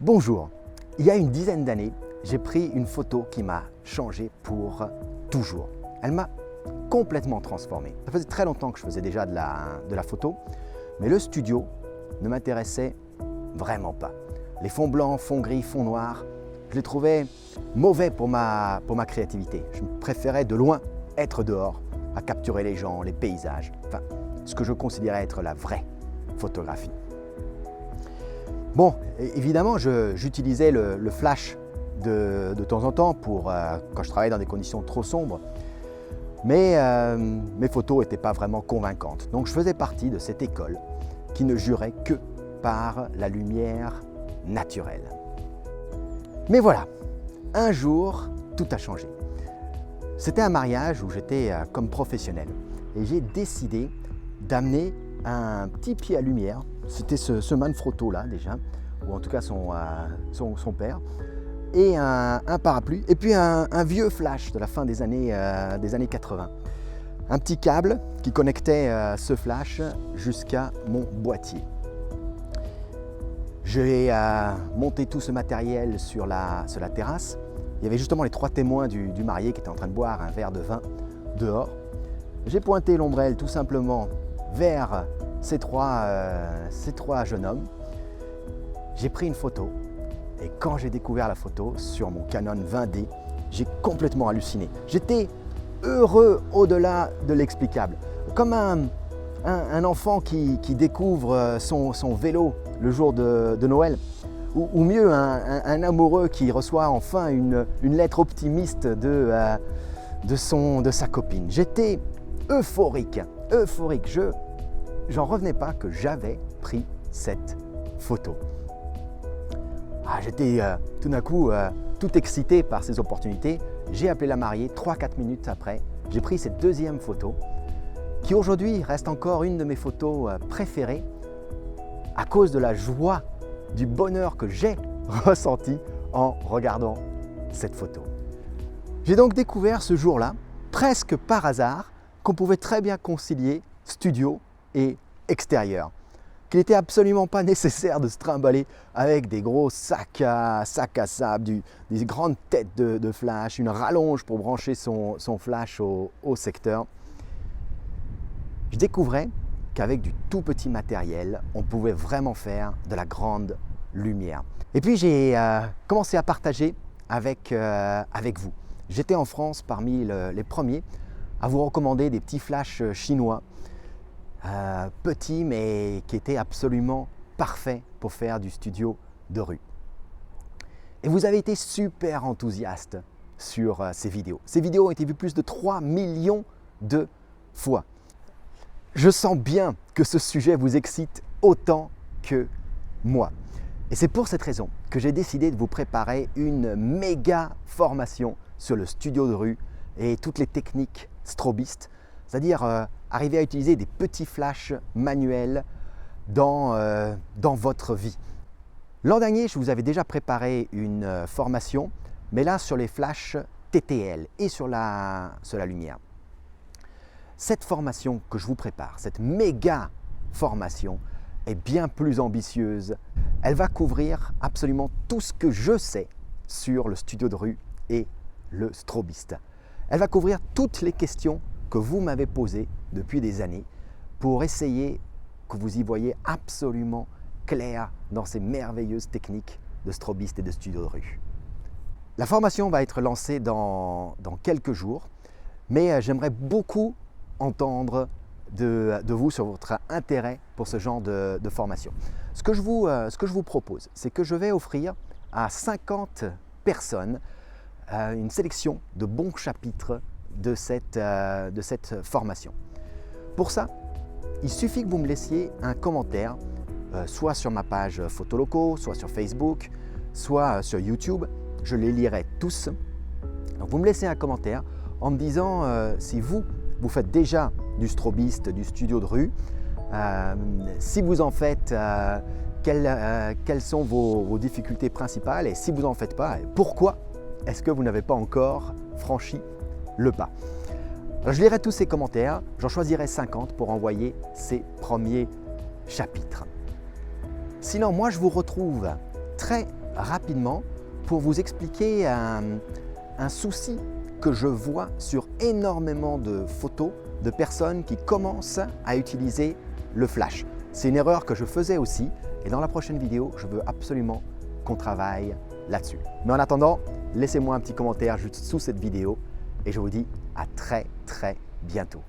Bonjour, il y a une dizaine d'années, j'ai pris une photo qui m'a changé pour toujours. Elle m'a complètement transformé. Ça faisait très longtemps que je faisais déjà de la photo, mais le studio ne m'intéressait vraiment pas. Les fonds blancs, fonds gris, fonds noirs, je les trouvais mauvais pour ma créativité. Je préférais de loin être dehors, à capturer les gens, les paysages, enfin, ce que je considérais être la vraie photographie. Bon, évidemment, j'utilisais le flash de temps en temps quand je travaillais dans des conditions trop sombres, mais mes photos n'étaient pas vraiment convaincantes. Donc je faisais partie de cette école qui ne jurait que par la lumière naturelle. Mais voilà, un jour, tout a changé. C'était un mariage où j'étais comme professionnel et j'ai décidé d'amener un petit pied à lumière. C'était ce Manfrotto là déjà, ou en tout cas son père, et un parapluie, et puis un vieux flash de la fin des années 80. Un petit câble qui connectait ce flash jusqu'à mon boîtier. J'ai monté tout ce matériel sur la terrasse. Il y avait justement les trois témoins du marié qui étaient en train de boire un verre de vin dehors. J'ai pointé l'ombrelle tout simplement vers ces trois jeunes hommes. J'ai pris une photo et quand j'ai découvert la photo sur mon Canon 20D, j'ai complètement halluciné. J'étais heureux au-delà de l'explicable. Comme un enfant qui découvre son vélo le jour de Noël, ou mieux un amoureux qui reçoit enfin une lettre optimiste de sa copine. J'étais euphorique. J'en revenais pas que j'avais pris cette photo. J'étais tout d'un coup tout excité par ces opportunités. J'ai appelé la mariée 3-4 minutes après. J'ai pris cette deuxième photo qui aujourd'hui reste encore une de mes photos préférées à cause de la joie, du bonheur que j'ai ressenti en regardant cette photo. J'ai donc découvert ce jour-là, presque par hasard, qu'on pouvait très bien concilier studio et extérieur. Qu'il n'était absolument pas nécessaire de se trimballer avec des gros sacs à sable, des grandes têtes de flash, une rallonge pour brancher son flash au secteur. Je découvrais qu'avec du tout petit matériel, on pouvait vraiment faire de la grande lumière. Et puis j'ai commencé à partager avec vous. J'étais en France parmi les premiers à vous recommander des petits flashs chinois, petits mais qui étaient absolument parfaits pour faire du studio de rue. Et vous avez été super enthousiastes sur ces vidéos. Ces vidéos ont été vues plus de 3 millions de fois. Je sens bien que ce sujet vous excite autant que moi. Et c'est pour cette raison que j'ai décidé de vous préparer une méga formation sur le studio de rue et toutes les techniques strobistes, c'est-à-dire arriver à utiliser des petits flashs manuels dans votre vie. L'an dernier, je vous avais déjà préparé une formation, mais là sur les flashs TTL et sur la lumière. Cette formation que je vous prépare, cette méga formation, est bien plus ambitieuse. Elle va couvrir absolument tout ce que je sais sur le studio de rue et le strobiste. Elle va couvrir toutes les questions que vous m'avez posées depuis des années pour essayer que vous y voyez absolument clair dans ces merveilleuses techniques de strobiste et de studio de rue. La formation va être lancée dans quelques jours, mais j'aimerais beaucoup entendre de vous sur votre intérêt pour ce genre de formation. Ce que je vous propose, c'est que je vais offrir à 50 personnes une sélection de bons chapitres de cette formation. Pour ça, il suffit que vous me laissiez un commentaire, soit sur ma page Photoloco, soit sur Facebook, soit sur YouTube. Je les lirai tous. Donc vous me laissez un commentaire en me disant si vous faites déjà du strobiste, du studio de rue, si vous en faites, quelles sont vos difficultés principales, et si vous n'en faites pas, pourquoi est-ce que vous n'avez pas encore franchi le pas. Alors, je lirai tous ces commentaires, j'en choisirai 50 pour envoyer ces premiers chapitres. Sinon, moi je vous retrouve très rapidement pour vous expliquer un souci que je vois sur énormément de photos de personnes qui commencent à utiliser le flash. C'est une erreur que je faisais aussi et dans la prochaine vidéo, je veux absolument qu'on travaille là-dessus. Mais en attendant, laissez-moi un petit commentaire juste sous cette vidéo et je vous dis à très bientôt.